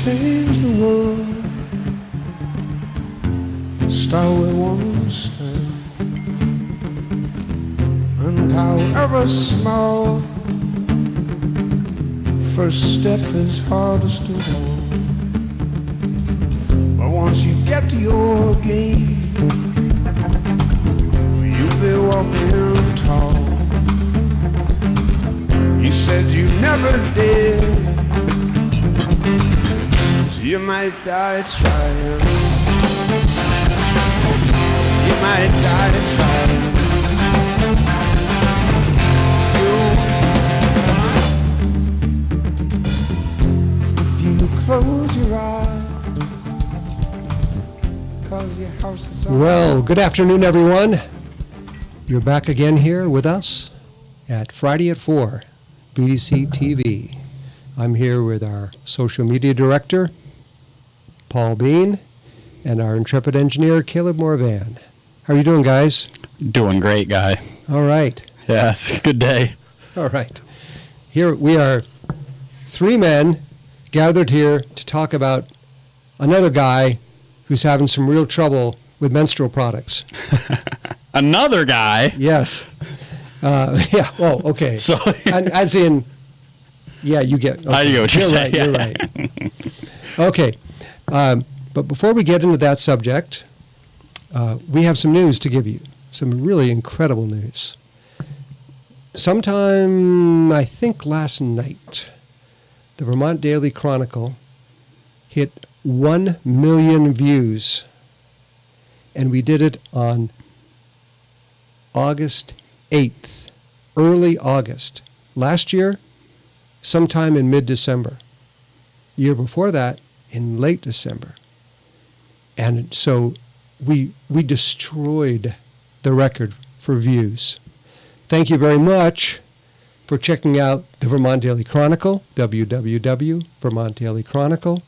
change the world, start with one step, and however small, first step is hardest of all. But once you get to your gate, you'll be walking tall. You said you never did, so you might die trying. You might die trying. If you close your eyes, 'cause your house is on. Well, good afternoon, everyone. You're back again here with us at Friday at 4, BDC TV. I'm here with our social media director, Paul Bean, and our intrepid engineer, Caleb Morvan. How are you doing, guys? Doing great, Guy. All right. Yeah, it's a good day. All right. Here we are, three men gathered here to talk about another guy who's having some real trouble with menstrual products. Another guy? Yes. Yeah, well, okay. So, and as in, yeah, you get. Okay. I get what you're saying. Right, you're right. Okay. But before we get into that subject, we have some news to give you. Some really incredible news. Sometime, I think last night, the Vermont Daily Chronicle hit 1 million views. And we did it on August 8th, early August. Last year, sometime in mid-December. The year before that, in late December. And so we destroyed the record for views. Thank you very much for checking out the Vermont Daily Chronicle, www.Vermont Daily Chronicle.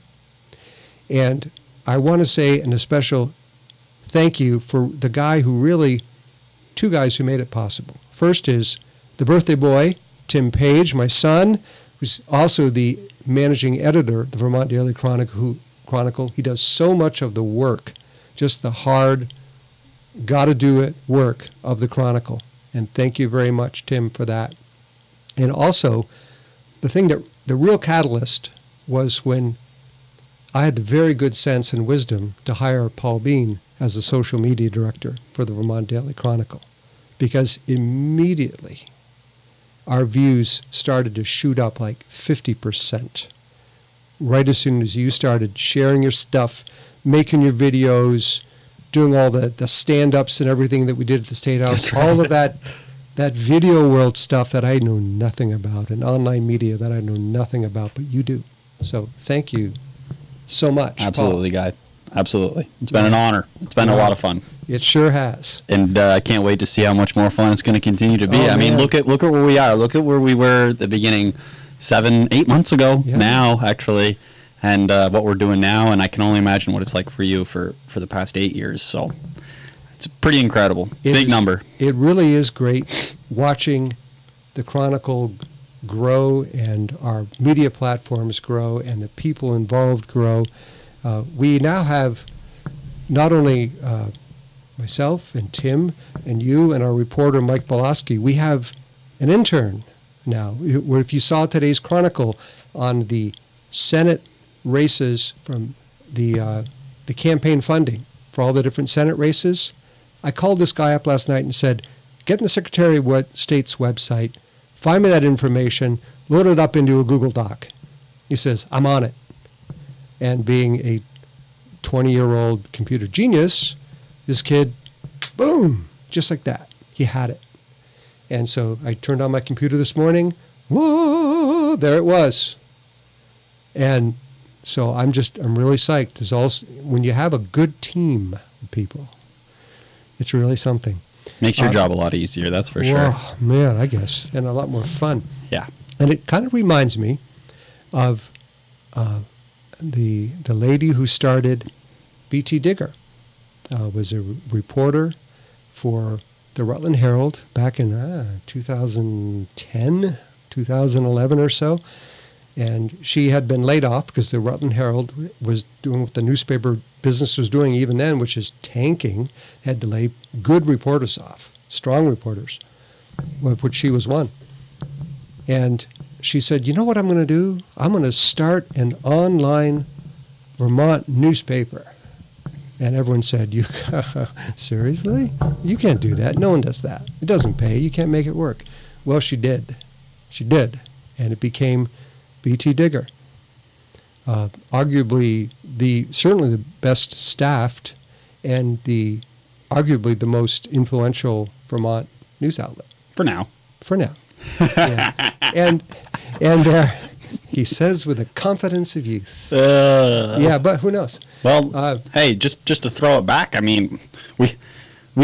And I want to say a special thank you for the guy who really, two guys who made it possible. First is the birthday boy, Tim Page, my son, who's also the managing editor of the Vermont Daily Chronicle. He does so much of the work, just the hard, gotta-do-it work of the Chronicle. And thank you very much, Tim, for that. And also, the real catalyst was when I had the very good sense and wisdom to hire Paul Bean as the social media director for the Vermont Daily Chronicle, because immediately our views started to shoot up like 50%. Right as soon as you started sharing your stuff, making your videos, doing all the stand-ups and everything that we did at the State House, right. All of that video world stuff that I know nothing about, and online media that I know nothing about, but you do. So thank you so much, Absolutely, Paul. Guy. Absolutely. It's been an honor. It's been a lot of fun. It sure has. And I can't wait to see how much more fun it's going to continue to be. I mean, look at where we are. Look at where we were at the beginning 7-8 months ago now, actually, and what we're doing now. And I can only imagine what it's like for you for the past 8 years. So it's pretty incredible. Big number. It really is great watching the Chronicle grow and our media platforms grow and the people involved grow. We now have not only myself and Tim and you and our reporter Mike Boloski, we have an intern now. Where if you saw today's Chronicle on the Senate races from the campaign funding for all the different Senate races, I called this guy up last night and said, get in the Secretary of State's website, find me that information, load it up into a Google Doc. He says, I'm on it. And being a 20-year-old computer genius, this kid, boom, just like that, he had it. And so I turned on my computer this morning, whoa, there it was. And so I'm really psyched. There's also, when you have a good team of people, it's really something. Makes your job a lot easier, that's for sure. Oh, man, I guess, and a lot more fun. Yeah. And it kind of reminds me of the lady who started BT Digger, was a reporter for the Rutland Herald back in 2010, 2011 or so. And she had been laid off because the Rutland Herald was doing what the newspaper business was doing even then, which is tanking, had to lay good reporters off, strong reporters, of which she was one. And she said, you know what I'm going to do? I'm going to start an online Vermont newspaper. And everyone said, "You seriously? You can't do that. No one does that. It doesn't pay. You can't make it work." Well, she did. She did. And it became BT Digger. Arguably certainly the best staffed and arguably the most influential Vermont news outlet. For now. Yeah. And he says with the confidence of youth. Yeah, but who knows? Well, hey, just to throw it back, I mean, we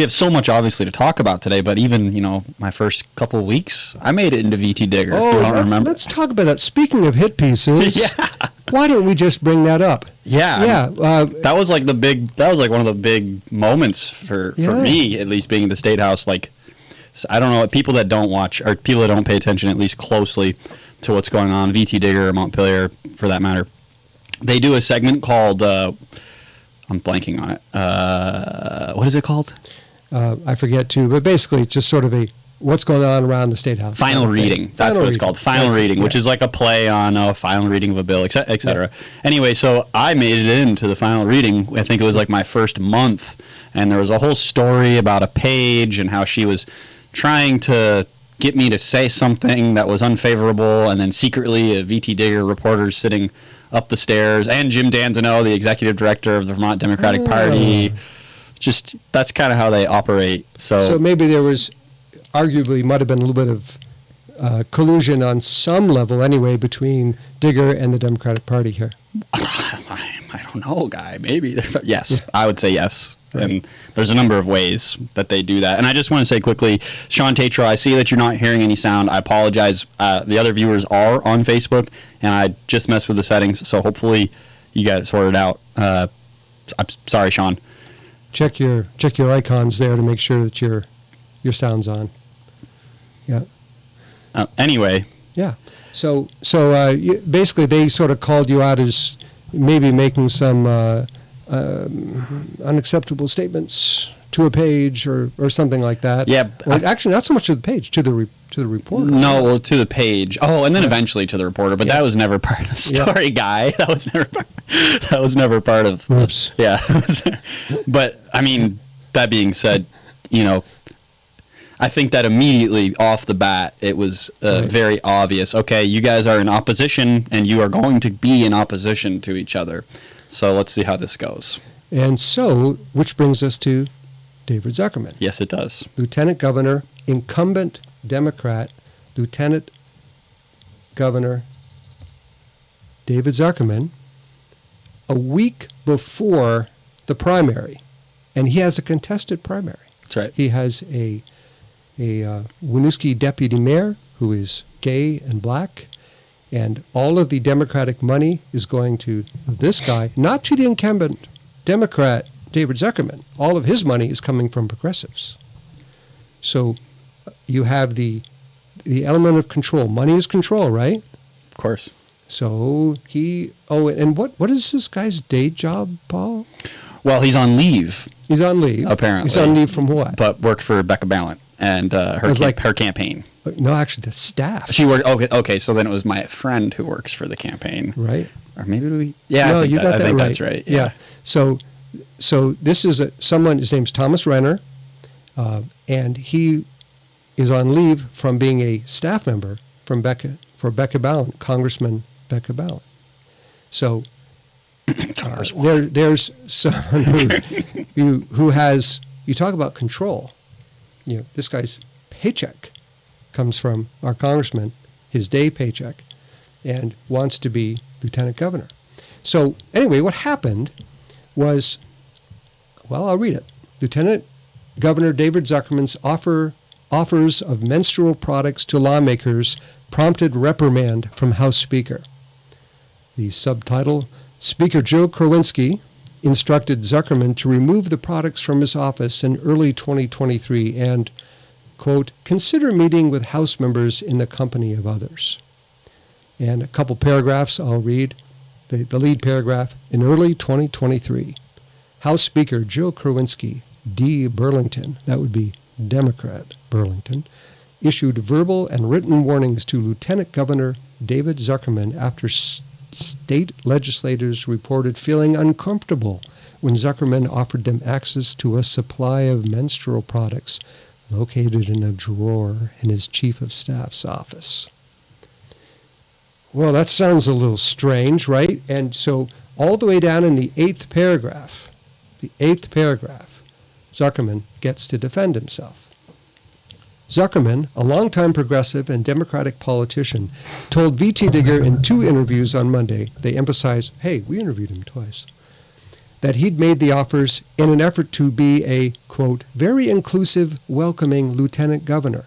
have so much obviously to talk about today, but even, my first couple of weeks, I made it into VT Digger. Oh, if you don't remember. Let's talk about that. Speaking of hit pieces, yeah. Why don't we just bring that up? Yeah. That was like one of the big moments for me, at least being in the State House. Like, I don't know, people that don't watch, or people that don't pay attention at least closely to what's going on, VT Digger or Montpelier, for that matter, they do a segment called, I'm blanking on it. What is it called? I forget too, but basically it's just sort of what's going on around the State House. Final reading. That's what it's called. Final reading, which is like a play on a final reading of a bill, et cetera. Yeah. Anyway, so I made it into the final reading. I think it was like my first month, and there was a whole story about a page and how she was trying to get me to say something that was unfavorable, and then secretly a VT Digger reporter sitting up the stairs, and Jim Danzano, the executive director of the Vermont Democratic Party. Just, that's kind of how they operate. So maybe there was, arguably, might have been a little bit of collusion on some level anyway between Digger and the Democratic Party here. I don't know, Guy. Maybe. Yes, Yeah. I would say yes. Right. And there's a number of ways that they do that. And I just want to say quickly, Sean Tatro, I see that you're not hearing any sound. I apologize. The other viewers are on Facebook, and I just messed with the settings, so hopefully you got it sorted out. I'm sorry, Sean. Check your icons there to make sure that your sound's on. Yeah. Anyway. Yeah. So basically they sort of called you out as maybe making some unacceptable statements to a page or something like that. Yeah. Or actually, not so much to the page, to the reporter. No, well, to the page. Oh, and then eventually to the reporter. But that was never part of the story, Guy. That was never part of. Oops. Yeah. But I mean, that being said, I think that immediately off the bat, it was very obvious. Okay, you guys are in opposition, and you are going to be in opposition to each other. So let's see how this goes. And so, which brings us to David Zuckerman. Yes, it does. Lieutenant Governor, incumbent Democrat, Lieutenant Governor David Zuckerman, a week before the primary, and he has a contested primary. That's right. He has a Winooski deputy mayor who is gay and black, and all of the Democratic money is going to this guy, not to the incumbent Democrat David Zuckerman. All of his money is coming from progressives. So you have the element of control. Money is control, right? Of course. So and what is this guy's day job, Paul? Well, he's on leave. He's on leave. Apparently. He's on leave from what? But worked for Becca Ballant and her campaign. No, actually, the staff. She worked. Okay. So then it was my friend who works for the campaign, right? Or maybe we. Yeah, no, I think right. That's right. Yeah. So this is someone. His name's Thomas Renner, and he is on leave from being a staff member for Becca Ballant, Congressman Becca Ballant. So there's someone who has. You talk about control. This guy's paycheck comes from our congressman, his day paycheck, and wants to be lieutenant governor. So anyway, what happened was, well, I'll read it. Lieutenant Governor David Zuckerman's offers of menstrual products to lawmakers prompted reprimand from House Speaker. The subtitle, Speaker Joe Krawinski instructed Zuckerman to remove the products from his office in early 2023 and, quote, consider meeting with House members in the company of others. And a couple paragraphs I'll read. The lead paragraph. In early 2023, House Speaker Joe Krawinski, D. Burlington, that would be Democrat Burlington, issued verbal and written warnings to Lieutenant Governor David Zuckerman after state legislators reported feeling uncomfortable when Zuckerman offered them access to a supply of menstrual products located in a drawer in his chief of staff's office. Well, that sounds a little strange, right? And so all the way down in the eighth paragraph, Zuckerman gets to defend himself. Zuckerman, a longtime progressive and Democratic politician, told V.T. Digger in 2 interviews on Monday, they emphasized, hey, we interviewed him twice, that he'd made the offers in an effort to be a, quote, very inclusive, welcoming lieutenant governor.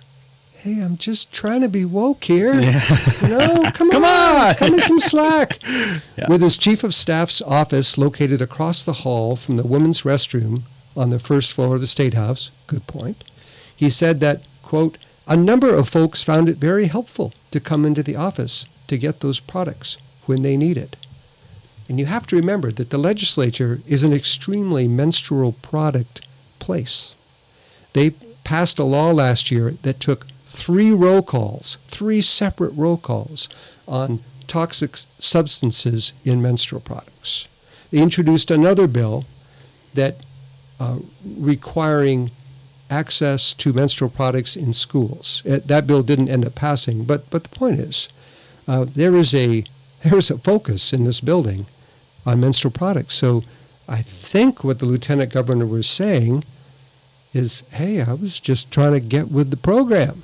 Hey, I'm just trying to be woke here. Yeah. Come on. Cut me some slack. Yeah. With his chief of staff's office located across the hall from the women's restroom on the first floor of the State House, good point, he said that, quote, a number of folks found it very helpful to come into the office to get those products when they need it. And you have to remember that the legislature is an extremely menstrual product place. They passed a law last year that took 3 separate roll calls on toxic substances in menstrual products. They introduced another bill that requiring access to menstrual products in schools. That bill didn't end up passing, but the point is, there is a focus in this building on menstrual products. So I think what the lieutenant governor was saying is, hey, I was just trying to get with the program.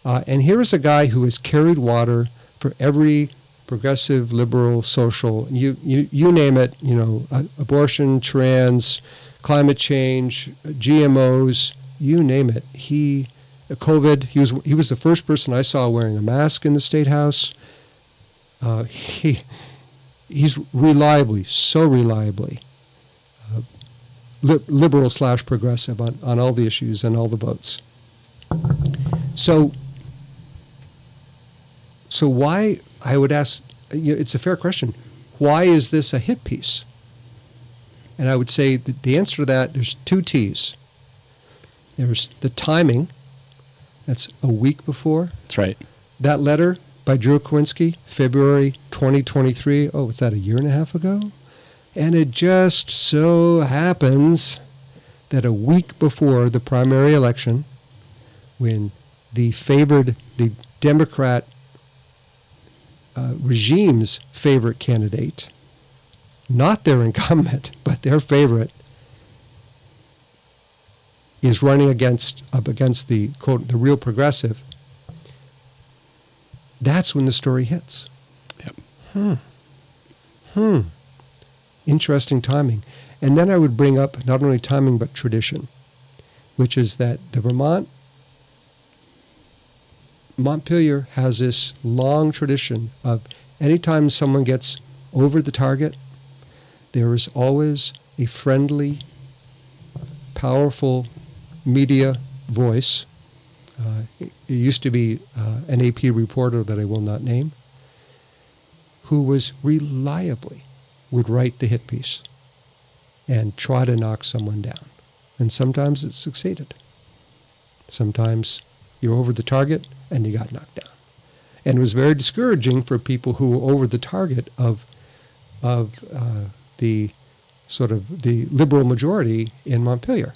And here is a guy who has carried water for every progressive, liberal, social, you name it, abortion, trans, climate change, GMOs, you name it. COVID, he was the first person I saw wearing a mask in the State House. He's so reliably liberal/progressive on all the issues and all the votes. So why, I would ask, it's a fair question, why is this a hit piece? And I would say that the answer to that, there's 2 T's. There's the timing, that's a week before. That's right. That letter by Drew Krawinski, February 2023, was that a year and a half ago? And it just so happens that a week before the primary election, when the Democrat regime's favorite candidate, not their incumbent, but their favorite, is running up against the, quote, the real progressive, that's when the story hits. Yep. Interesting timing. And then I would bring up not only timing but tradition, which is that the Montpelier has this long tradition of anytime someone gets over the target, there is always a friendly, powerful media voice. It used to be an AP reporter that I will not name, who was reliably would write the hit piece and try to knock someone down. And sometimes it succeeded. Sometimes you're over the target and you got knocked down. And it was very discouraging for people who were over the target of the sort of the liberal majority in Montpelier.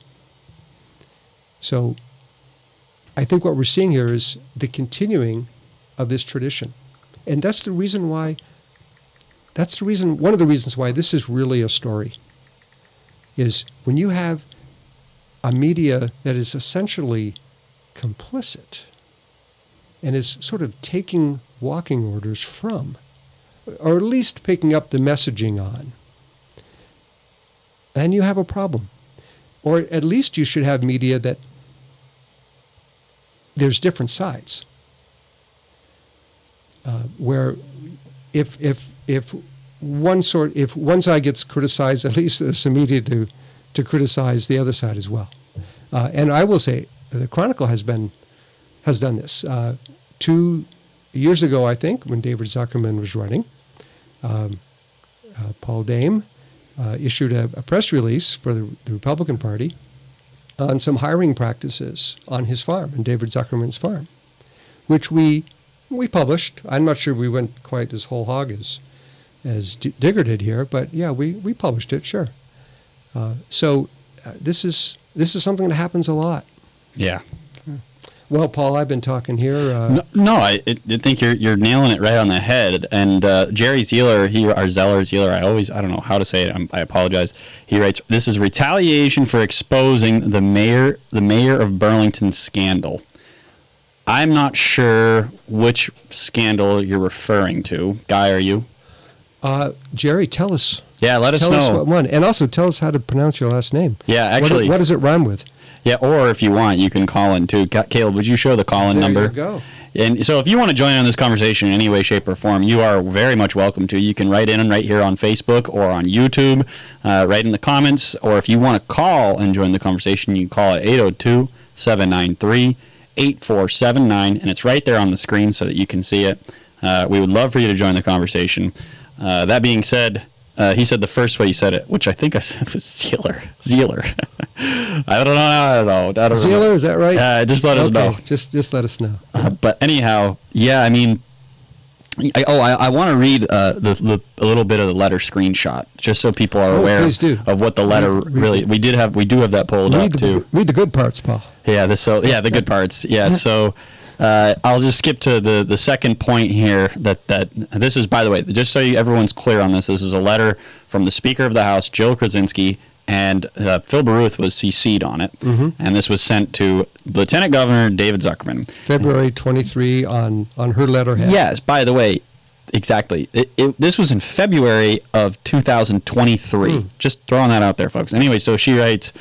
So I think what we're seeing here is the continuing of this tradition. And that's the reason why, one of the reasons why this is really a story, is when you have a media that is essentially complicit and is sort of taking walking orders from, or at least picking up the messaging on, then you have a problem. Or at least you should have media that there's different sides. Where if one side gets criticized, at least there's some media to criticize the other side as well. And I will say the Chronicle has done this. 2 years ago, I think, when David Zuckerman was running, Paul Dame issued a press release for the Republican Party on some hiring practices on his farm, on David Zuckerman's farm, which we published. I'm not sure we went quite as whole hog as Digger did here, but yeah, we published it, sure. So this is something that happens a lot. Yeah. Well, Paul, I've been talking here. I think you're nailing it right on the head. And Jerry Zeller, Zeller, I don't know how to say it. I apologize. He writes, "This is retaliation for exposing the mayor of Burlington scandal." I'm not sure which scandal you're referring to. Guy, are you? Jerry, tell us. Yeah, let us know. Tell us what one, and also tell us how to pronounce your last name. Yeah, actually. What does it rhyme with? Yeah, or if you want, you can call in too. Caleb, would you show the call-in number? There you go. And so if you want to join in this conversation in any way, shape, or form, you are very much welcome to. You can write in right here on Facebook or on YouTube, write in the comments, or if you want to call and join the conversation, you can call at 802-793-8479, and it's right there on the screen so that you can see it. We would love for you to join the conversation. That being said, he said the first way he said it, which I think I said was Zeller. I don't know. Zeller, is that right? Just let us know. Just let us know. But anyhow, yeah, I mean, I want to read a little bit of the letter screenshot, just so people are aware of what the letter really. We do have that pulled up too. Read the good parts, Paul. Yeah, the good parts. Yeah, so. I'll just skip to the second point here. That this is, by the way, just so everyone's clear on this is a letter from the Speaker of the House, Jill Krasinski, and Phil Baruth was CC'd on it, and this was sent to Lieutenant Governor David Zuckerman. February 23 on her letterhead. Yes, by the way, exactly. This was in February of 2023. Just throwing that out there, folks. Anyway, so she writes,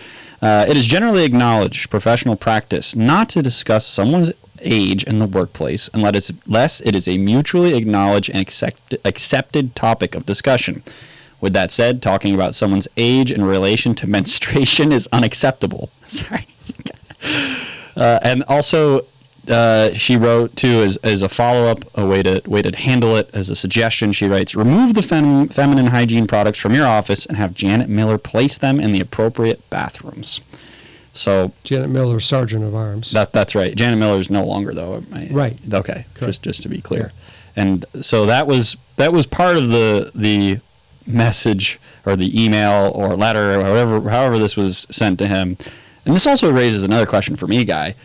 "It is generally acknowledged professional practice not to discuss someone's age in the workplace unless it is a mutually acknowledged and accepted topic of discussion. With that said, talking about someone's age in relation to menstruation is unacceptable." Sorry. And also, she wrote too as a follow-up, a way to handle it as a suggestion. She writes, "Remove the feminine hygiene products from your office and have Janet Miller place them in the appropriate bathrooms." So Janet Miller, Sergeant of Arms. That's right. Janet Miller is no longer though. Right. Okay. Just to be clear. Yeah. And so that was part of the message or the email or letter or however this was sent to him. And this also raises another question for me, Guy.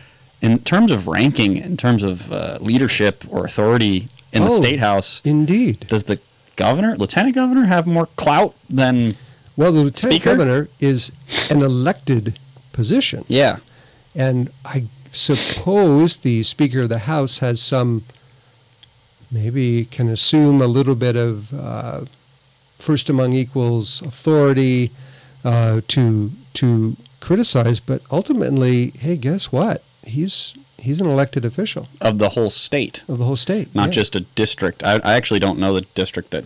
In terms of ranking, in terms of leadership or authority in the State House, indeed, does the lieutenant governor have more clout than the lieutenant Speaker? Governor is an elected position. Yeah. And I suppose the Speaker of the House has maybe can assume a little bit of first among equals authority to criticize, but ultimately, hey, guess what? He's an elected official of the whole state. Not just a district. I actually don't know the district that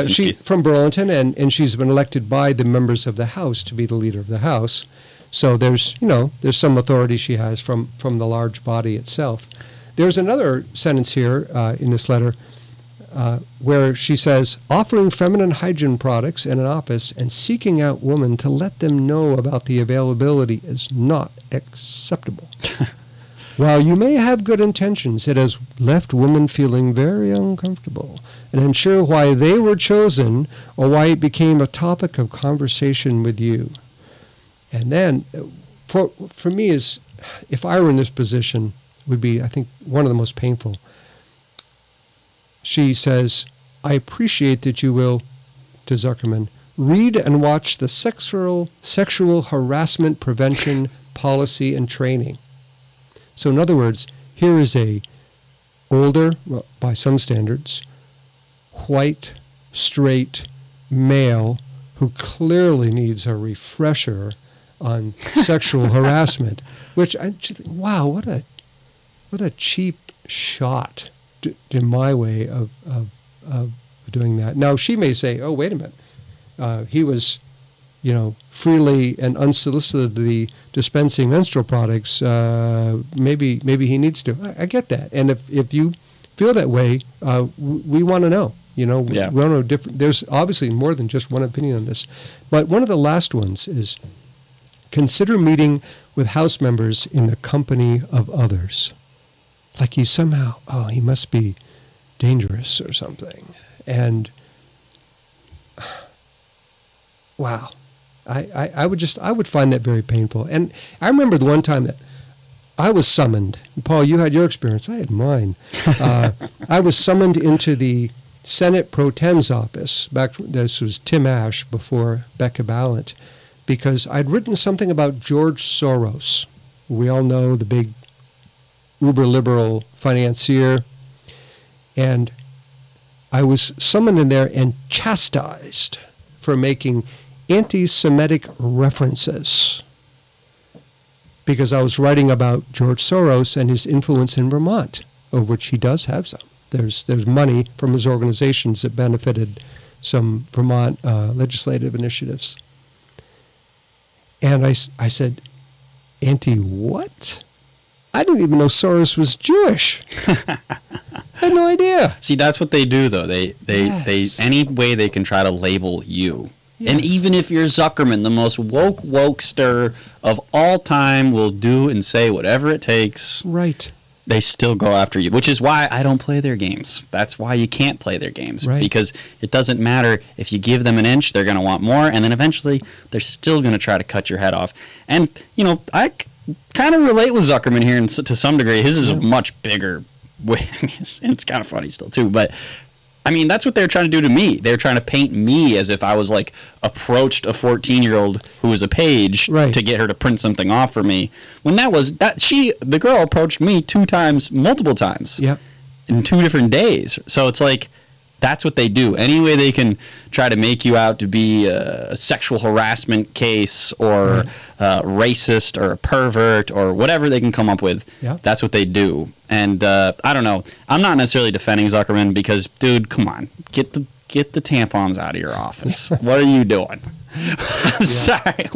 she's from Burlington, and she's been elected by the members of the House to be the leader of the House. So there's some authority she has from the large body itself. There's another sentence here in this letter where she says, "Offering feminine hygiene products in an office and seeking out women to let them know about the availability is not acceptable. While you may have good intentions, it has left women feeling very uncomfortable and unsure why they were chosen or why it became a topic of conversation with you." And then, for me, if I were in this position, would be, I think, one of the most painful. She says, "I appreciate that you will," to Zuckerman, "read and watch the sexual harassment prevention policy and training." So in other words, here is a older, well, by some standards, white, straight male who clearly needs a refresher on sexual harassment, which I just think, wow, what a cheap shot in my way of doing that. Now she may say, "Oh, wait a minute, he was, freely and unsolicitedly dispensing menstrual products. Maybe he needs to." I get that, and if feel that way, we want to know. You know, Yeah. we don't know different. There's obviously more than just one opinion on this, but one of the last ones is consider meeting with House members in the company of others. Like he somehow, he must be dangerous or something. And wow, I would find that very painful. And I remember the one time that I was summoned. Paul, you had your experience. I had mine. I was summoned into the Senate Pro Tem's office. This was Tim Ash before Becca Ballant, because I'd written something about George Soros. We all know the big uber-liberal financier. And I was summoned in there and chastised for making anti-Semitic references, because I was writing about George Soros and his influence in Vermont, of which he does have some. There's money from his organizations that benefited some Vermont legislative initiatives. And I said, anti-what? I didn't even know Soros was Jewish. I had no idea. See, that's what they do, though. They any way they can try to label you. Yes. And even if you're Zuckerman, the most wokester of all time, will do and say whatever it takes. Right. They still go after you, which is why I don't play their games. That's why you can't play their games. Right. Because it doesn't matter if you give them an inch, they're going to want more, and then eventually they're still going to try to cut your head off. And, you know, I kind of relate with Zuckerman here to some degree. His is a much bigger way, and it's kind of funny still, too, but I mean, that's what they're trying to do to me. They're trying to paint me as if I was like approached a 14-year-old who was a page to get her to print something off for me. When the girl approached me multiple times, in 2 different days. So it's like, that's what they do. Any way they can try to make you out to be a sexual harassment case or racist or a pervert or whatever they can come up with, that's what they do. And I don't know. I'm not necessarily defending Zuckerman because, dude, come on. Get the tampons out of your office. What are you doing? I'm sorry.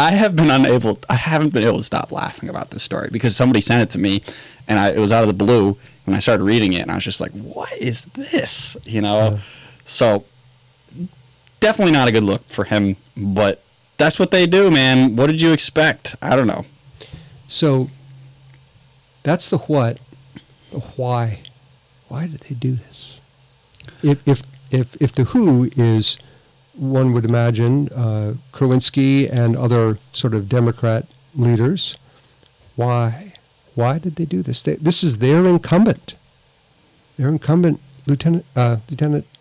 I haven't been able to stop laughing about this story because somebody sent it to me, and it was out of the blue. When I started reading it, and I was just like, what is this? You know? So, definitely not a good look for him, but that's what they do, man. What did you expect? I don't know. So, that's the what. The why. Why did they do this? If the who is, one would imagine, Kerwinski and other sort of Democrat leaders, why? Why did they do this? This is their incumbent. Their incumbent lieutenant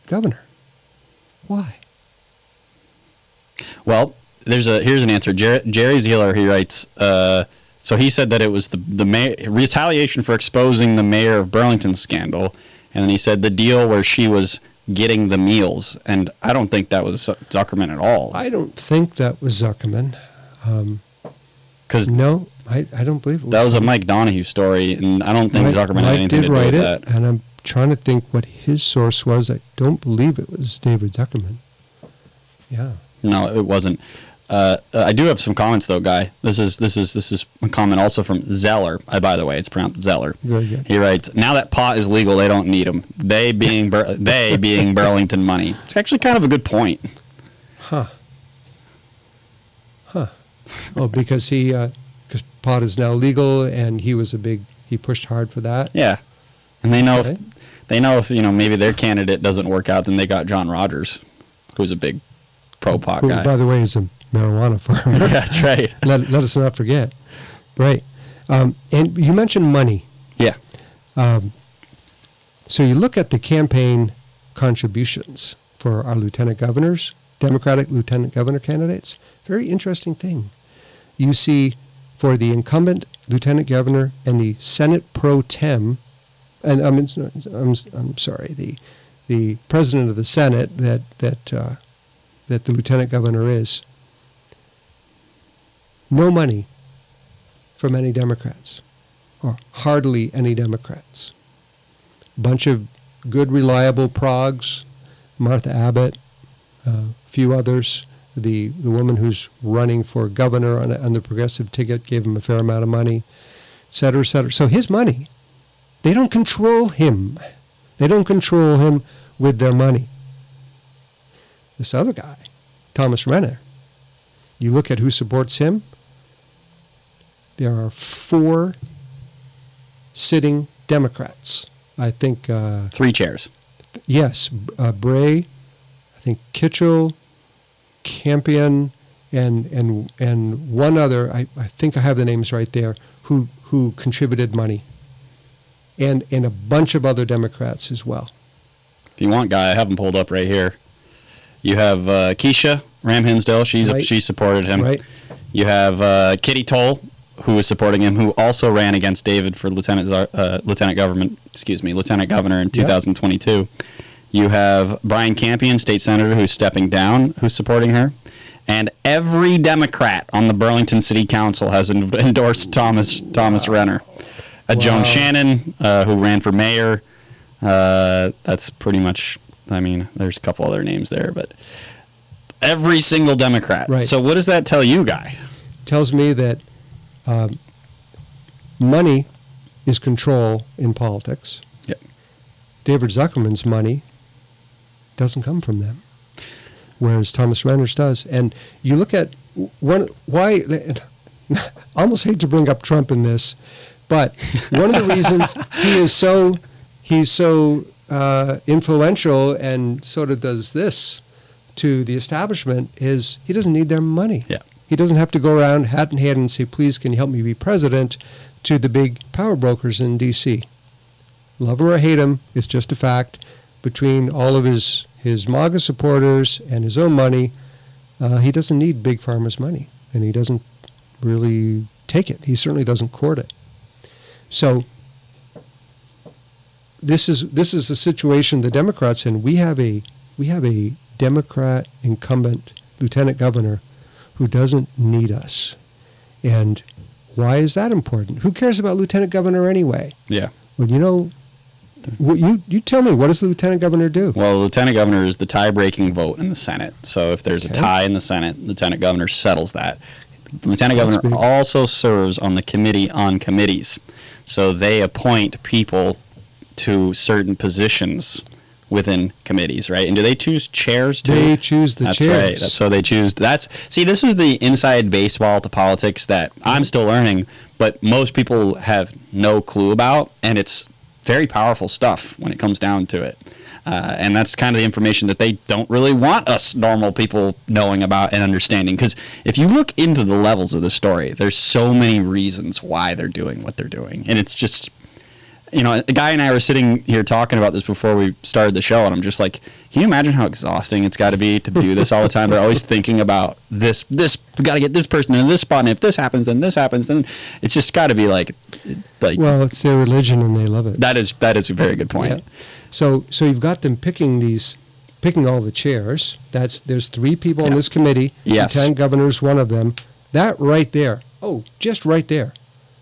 governor. Why? Well, here's an answer. Jerry Zeeler, he writes, so he said that it was the retaliation for exposing the mayor of Burlington scandal, and then he said the deal where she was getting the meals, and I don't think that was Zuckerman at all. I don't think that was Zuckerman. No, I don't believe it was. That was a Mike Donahue story, and I don't think Zuckerman had anything to do with that. And I'm trying to think what his source was. I don't believe it was David Zuckerman. Yeah. No, it wasn't. I do have some comments though, Guy. This is a comment also from Zeller. By the way, it's pronounced Zeller. Very good. He writes, "Now that pot is legal, they don't need them. They being Burlington money." It's actually kind of a good point. Huh. Oh, because pot is now legal, and he pushed hard for that. Yeah, and they know if maybe their candidate doesn't work out, then they got John Rogers, who's a big pro-pot guy. By the way, is a marijuana farmer. Yeah, that's right. Let us not forget. Right, and you mentioned money. Yeah. So you look at the campaign contributions for our lieutenant governors, Democratic lieutenant governor candidates. Very interesting thing. You see, for the incumbent lieutenant governor and the Senate Pro Tem, and I'm sorry, the president of the Senate that the lieutenant governor is, no money from any Democrats, or hardly any Democrats. A bunch of good, reliable progs, Martha Abbott, a few others. The woman who's running for governor on the progressive ticket gave him a fair amount of money, et cetera, et cetera. So his money They don't control him. They don't control him with their money. This other guy, Thomas Renner, you look at who supports him, there are 4 sitting Democrats. I think 3 chairs. Yes, Bray, I think Kitchell, Campion, and one other. I think I have the names right there. Who contributed money, and a bunch of other Democrats as well. If you want, Guy, I have them pulled up right here. You have Keisha Ram Hinsdale. She supported him. Right. You have Kitty Toll, who is supporting him, who also ran against David for lieutenant governor in 2022. Yep. You have Brian Campion, state senator, who's stepping down, who's supporting her. And every Democrat on the Burlington City Council has endorsed Thomas Renner. Joan Shannon, who ran for mayor. That's pretty much, I mean, there's a couple other names there, but every single Democrat. Right. So what does that tell you, Guy? Tells me that money is control in politics. Yep. David Zuckerman's money doesn't come from them, whereas Thomas Renner's does. And you look at why. I almost hate to bring up Trump in this, but one of the reasons he's so influential and sort of does this to the establishment is he doesn't need their money. Yeah. He doesn't have to go around hat in hand and say, please, can you help me be president, to the big power brokers in D.C. Love or hate him, it's just a fact. Between all of his MAGA supporters and his own money, he doesn't need Big Pharma's money, and he doesn't really take it. He certainly doesn't court it. So this is the situation the Democrats in. We have a Democrat incumbent lieutenant governor who doesn't need us. And why is that important? Who cares about lieutenant governor anyway? Yeah. Well, you tell me, what does the lieutenant governor do? Well, the lieutenant governor is the tie-breaking vote in the Senate. So if there's a tie in the Senate, lieutenant governor settles that. The lieutenant governor also serves on the committee on committees. So they appoint people to certain positions within committees, right? And do they choose chairs too? They choose the chairs. That's right. So they choose. See, this is the inside baseball to politics that I'm still learning, but most people have no clue about, and it's very powerful stuff when it comes down to it. And that's kind of the information that they don't really want us normal people knowing about and understanding. Because if you look into the levels of the story, there's so many reasons why they're doing what they're doing. And it's just, a guy and I were sitting here talking about this before we started the show, and I'm just like, can you imagine how exhausting it's got to be to do this all the time? They're always thinking about this, we got to get this person in this spot, and if this happens, then this happens, then it's just got to be like. Well, it's their religion, and they love it. That is a very good point. Yeah. So you've got them picking all the chairs. There's 3 people on this committee. Yes. Lieutenant governor's one of them. That right there. Oh, just right there.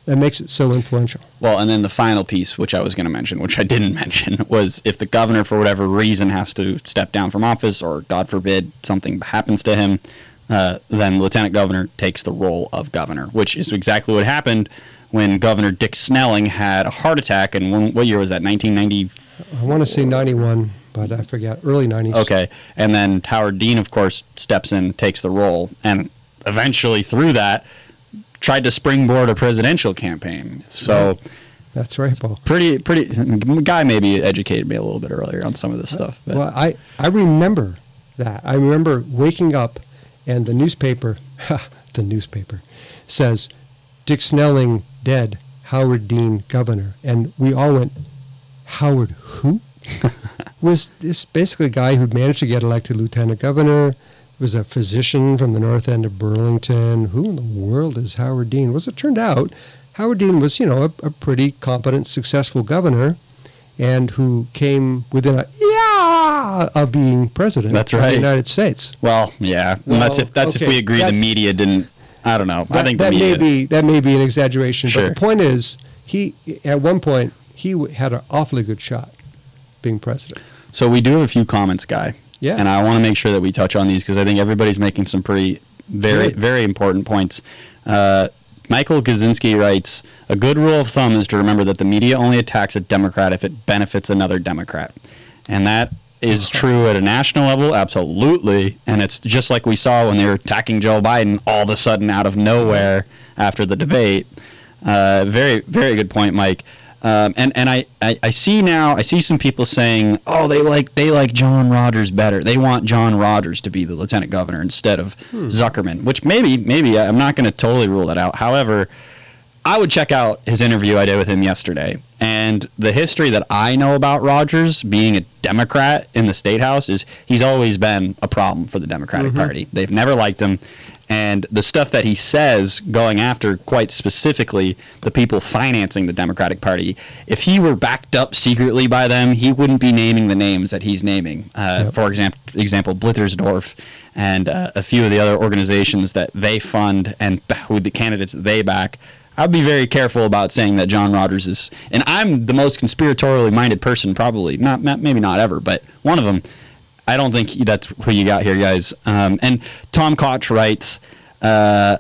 That makes it so influential. Well, and then the final piece, which I was going to mention, which I didn't mention, was if the governor, for whatever reason, has to step down from office, or God forbid something happens to him, then lieutenant governor takes the role of governor, which is exactly what happened when Governor Dick Snelling had a heart attack. And what year was that? 1990. I want to say 91, but I forget. Early 90s. Okay, and then Howard Dean, of course, steps in, takes the role, and eventually through that tried to springboard a presidential campaign. So that's right, Paul. Pretty. Guy maybe educated me a little bit earlier on some of this stuff. But. Well, I remember that. I remember waking up, and the newspaper says, Dick Snelling dead, Howard Dean governor, and we all went, Howard who? Was this basically a guy who'd managed to get elected lieutenant governor? Was a physician from the north end of Burlington. Who in the world is Howard Dean? Well, as it turned out, Howard Dean was, a pretty competent, successful governor, and who came within of being president of the United States. Well, yeah. Well, that's if we agree the media didn't. I don't know. I think that the media. That may be an exaggeration, Sure. But the point is, at one point he had an awfully good shot being president. So we do have a few comments, Guy. Yeah. And I want to make sure that we touch on these because I think everybody's making some very, very important points. Michael Kaczynski writes, a good rule of thumb is to remember that the media only attacks a Democrat if it benefits another Democrat. And that is true at a national level, absolutely. And it's just like we saw when they were attacking Joe Biden all of a sudden out of nowhere after the debate. Very, very good point, Mike. And I see some people saying, oh, they like John Rogers better. They want John Rogers to be the lieutenant governor instead of Zuckerman, which maybe I'm not going to totally rule that out. However, I would check out his interview I did with him yesterday. And the history that I know about Rogers being a Democrat in the State House is he's always been a problem for the Democratic Party. They've never liked him. And the stuff that he says going after, quite specifically, the people financing the Democratic Party, if he were backed up secretly by them, he wouldn't be naming the names that he's naming. For example, Blitzersdorf and a few of the other organizations that they fund and with the candidates that they back. I'd be very careful about saying that John Rogers is, and I'm the most conspiratorially minded person probably, maybe not ever, but one of them. I don't think that's who you got here, guys. And Tom Koch writes, I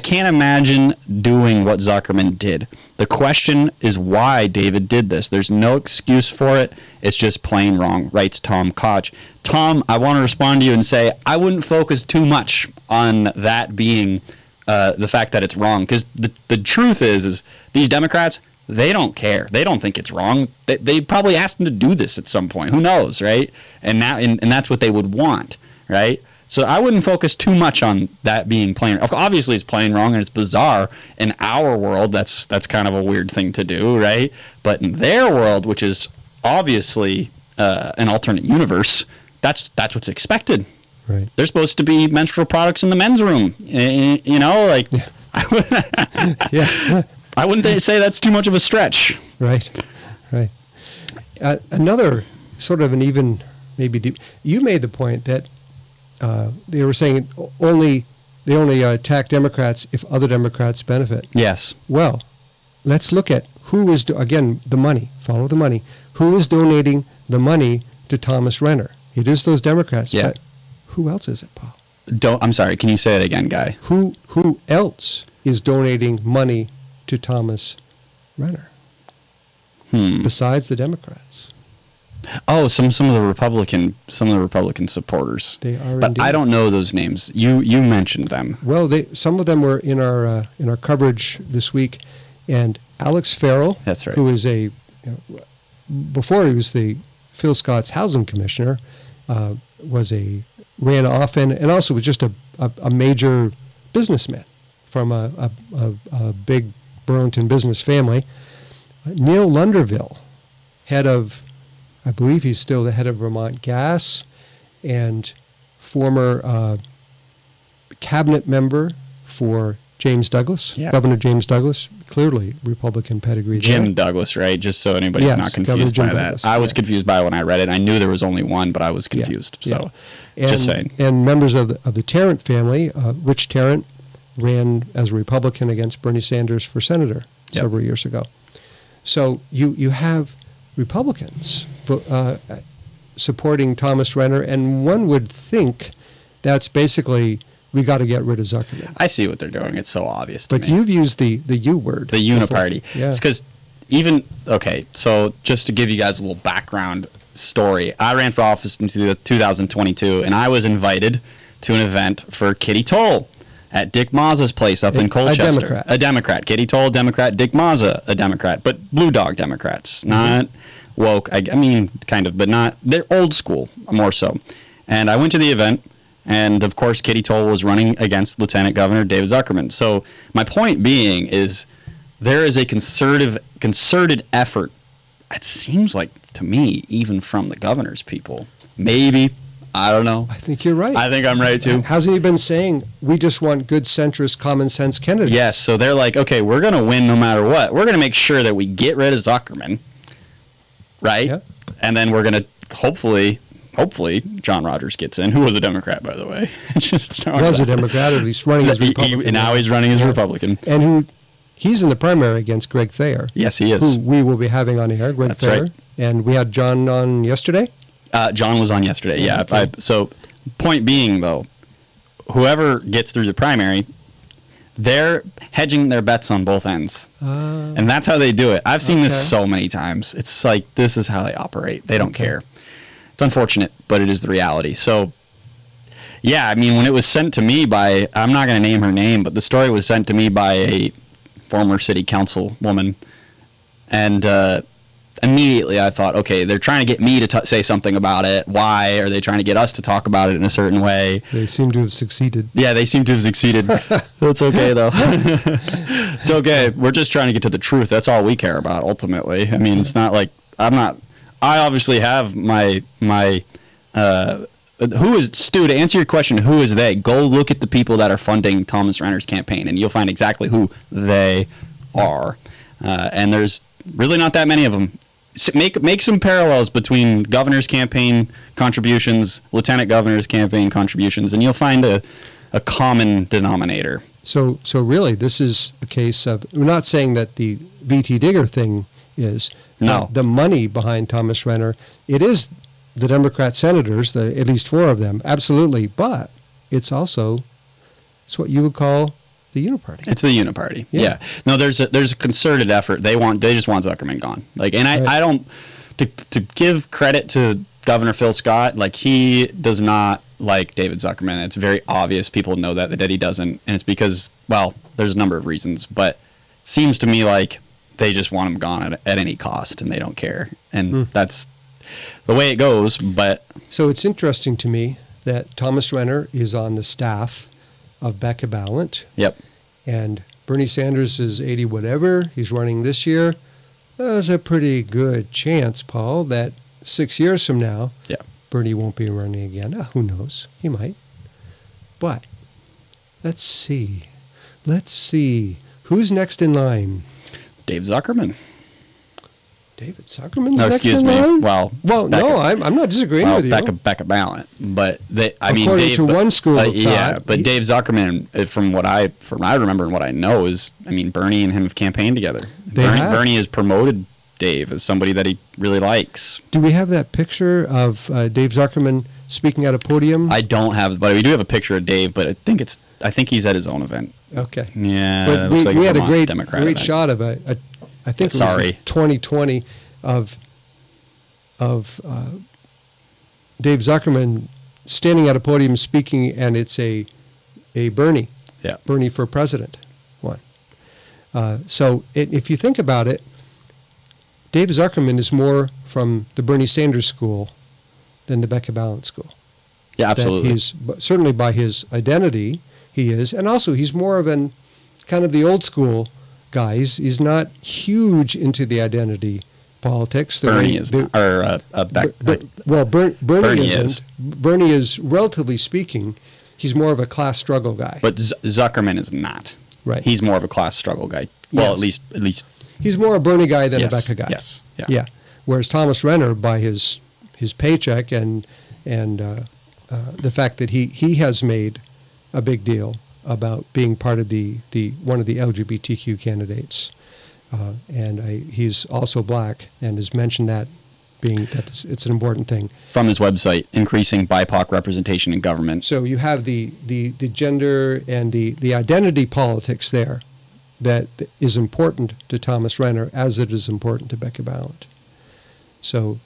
can't imagine doing what Zuckerman did. The question is why David did this. There's no excuse for it. It's just plain wrong, writes Tom Koch. Tom, I want to respond to you and say I wouldn't focus too much on that being the fact that it's wrong, because the truth is these Democrats, they don't care. They don't think it's wrong. They probably asked him to do this at some point. Who knows, right? And now, and that's what they would want, right? So I wouldn't focus too much on that being plain. Obviously, it's plain wrong and it's bizarre. In our world, that's kind of a weird thing to do, right? But in their world, which is obviously an alternate universe, that's what's expected. Right. There's supposed to be menstrual products in the men's room. You know, like Yeah. I wouldn't say that's too much of a stretch. Right. Another sort of an even maybe deep. You made the point that they were saying they only attack Democrats if other Democrats benefit. Yes. Well, let's look at who is again the money. Follow the money. Who is donating the money to Thomas Renner? It is those Democrats. Yeah. But who else is it, Paul? I'm sorry. Can you say it again, Guy? Who else is donating money to Thomas Renner besides the Democrats? Oh, some of the Republican supporters. They are, but indeed. I don't know those names. You mentioned them. Well, some of them were in our coverage this week, and Alex Farrell, that's right, who is before he was the Phil Scott's housing commissioner, ran off and also was just a major businessman from a big Burlington business family. Neil Lunderville, head of, I believe he's still the head of Vermont Gas, and former cabinet member for James Douglas, Governor James Douglas, clearly Republican pedigree. Jim Douglas, right? Just so anybody's not confused by that. Douglas, I was confused by it when I read it. I knew there was only one, but I was confused. So, just saying. And members of the Tarrant family, Rich Tarrant ran as a Republican against Bernie Sanders for senator several years ago. So you have Republicans supporting Thomas Renner, and one would think that's basically, we got to get rid of Zuckerman. I see what they're doing. It's so obvious to me. But you've used the U word. The uniparty. Yeah. It's because so just to give you guys a little background story, I ran for office in 2022, and I was invited to an event for Kitty Toll at Dick Mazza's place up in Colchester. A Democrat. Kitty Toll, Democrat. Dick Mazza, a Democrat. But Blue Dog Democrats. Not woke. I mean, kind of, but not. They're old school, more so. And I went to the event, and of course, Kitty Toll was running against Lieutenant Governor David Zuckerman. So my point being is there is a concerted effort, it seems like to me, even from the governor's people. Maybe. I don't know. I think you're right. I think I'm right, too. Hasn't he been saying, we just want good centrist, common sense candidates? Yes, so they're like, okay, we're going to win no matter what. We're going to make sure that we get rid of Zuckerman, right? Yeah. And then we're going to hopefully John Rogers gets in, who was a Democrat, by the way. Was a Democrat, or at least running as Republican. And now he's running as Republican. And he's in the primary against Greg Thayer. Yes, he is. Who we will be having on air, Greg That's Thayer. Right. And we had John on yesterday? John was on yesterday, yeah. Okay. So point being, though, whoever gets through the primary, they're hedging their bets on both ends. And that's how they do it. I've seen this so many times. It's like, this is how they operate. They don't care. It's unfortunate, but it is the reality. So, yeah, I mean, when it was sent to me by, I'm not going to name her name, but the story was sent to me by a former city council woman. And immediately I thought, okay, they're trying to get me to say something about it. Why are they trying to get us to talk about it in a certain way? They seem to have succeeded. Yeah, they seem to have succeeded. That's okay, though. It's okay. We're just trying to get to the truth. That's all we care about, ultimately. I mean, it's not like I obviously have my who is, Stu, to answer your question, who is they? Go look at the people that are funding Thomas Renner's campaign, and you'll find exactly who they are. And there's really not that many of them. Make some parallels between governor's campaign contributions, lieutenant governor's campaign contributions, and you'll find a common denominator. So really, this is a case of, we're not saying that the VT Digger thing is. No. The money behind Thomas Renner, it is the Democrat senators, at least 4 of them, absolutely, but it's also, it's what you would call the Uniparty. It's the Uniparty. Yeah. No, there's a concerted effort. They just want Zuckerman gone. Like, and I don't to give credit to Governor Phil Scott. Like, he does not like David Zuckerman. It's very obvious. People know that he doesn't, and it's because, well, there's a number of reasons, but it seems to me like they just want him gone at any cost, and they don't care. And that's the way it goes. But so it's interesting to me that Thomas Renner is on the staff of Becca Ballant. Yep. And Bernie Sanders is 80 whatever. He's running this year. There's a pretty good chance, Paul, that 6 years from now, Bernie won't be running again. Who knows? He might. But let's see. Who's next in line? Dave Zuckerman. David Zuckerman's no, next excuse in me. line? Well, no, I'm not disagreeing with you. Becca Ballant, but according Dave, to one school of thought, yeah, but Dave Zuckerman, from what I remember and what I know is, I mean, Bernie and him have campaigned together. Bernie has promoted Dave as somebody that he really likes. Do we have that picture of Dave Zuckerman speaking at a podium? I don't have, but we do have a picture of Dave. But I think he's at his own event. Okay. Yeah, but we had a great event. shot of I think it was 2020 of Dave Zuckerman standing at a podium speaking, and it's a Bernie for president one. So if you think about it, Dave Zuckerman is more from the Bernie Sanders school than the Becca Ballant school. Yeah, absolutely. He's certainly by his identity he is, and also he's more of an kind of the old school guy. He's not huge into the identity politics. Bernie is, Bernie isn't. Bernie is, relatively speaking, he's more of a class struggle guy. But Zuckerman is not. Right. He's more of a class struggle guy. Well, at least. He's more a Bernie guy than a Becca guy. Yes. Yeah. Whereas Thomas Renner, by his paycheck and the fact that he has made a big deal about being part of the one of the LGBTQ candidates, and he's also black and has mentioned that it's an important thing. From his website, increasing BIPOC representation in government. So you have the gender and the identity politics there that is important to Thomas Renner as it is important to Becca Ballant. So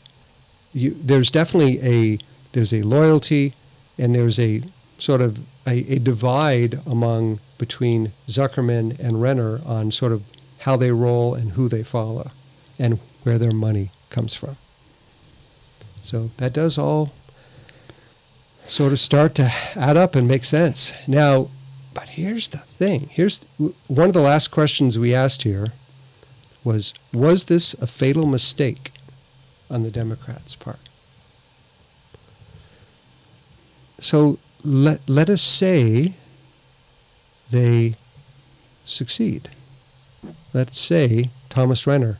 there's definitely there's a loyalty, and there's a sort of a divide between Zuckerman and Renner on sort of how they roll and who they follow and where their money comes from. So that does all sort of start to add up and make sense. Now, but here's the thing. Here's one of the last questions we asked here was this a fatal mistake on the Democrats' part? So let us say they succeed. Let's say Thomas Renner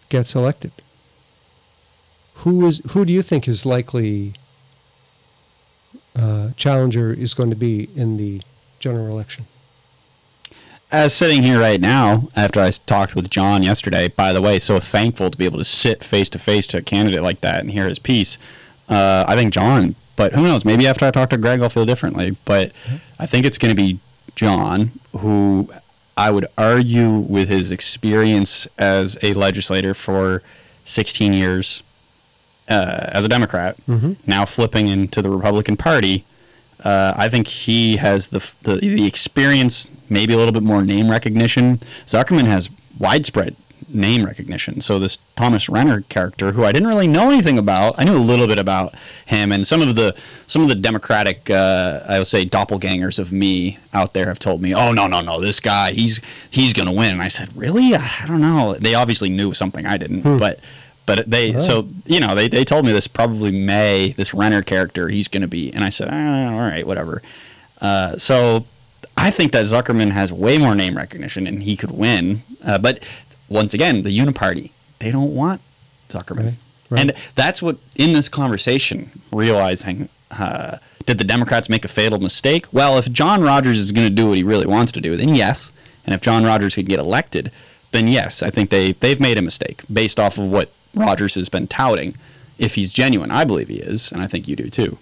gets elected. Who do you think his likely challenger is going to be in the general election? As sitting here right now, after I talked with John yesterday, by the way, so thankful to be able to sit face to face to a candidate like that and hear his piece. I think John, but who knows? Maybe after I talk to Greg, I'll feel differently. But I think it's going to be John, who I would argue with his experience as a legislator for 16 years as a Democrat, now flipping into the Republican Party, I think he has the experience, maybe a little bit more name recognition. Zuckerman has widespread name recognition. So this Thomas Renner character, who I didn't really know anything about, I knew a little bit about him, and some of the Democratic, I would say, doppelgangers of me out there have told me, oh no, this guy, he's going to win. And I said, really? I don't know. They obviously knew something I didn't, but they, so, you know, they told me this probably May, this Renner character, he's going to be, and I said, all right, whatever. So I think that Zuckerman has way more name recognition and he could win, but once again, the Uniparty, they don't want Zuckerman. Right. And that's what, in this conversation, realizing, did the Democrats make a fatal mistake? Well, if John Rogers is going to do what he really wants to do, then yes. And if John Rogers could get elected, then yes, I think they've made a mistake based off of what Rogers has been touting. If he's genuine, I believe he is, and I think you do too.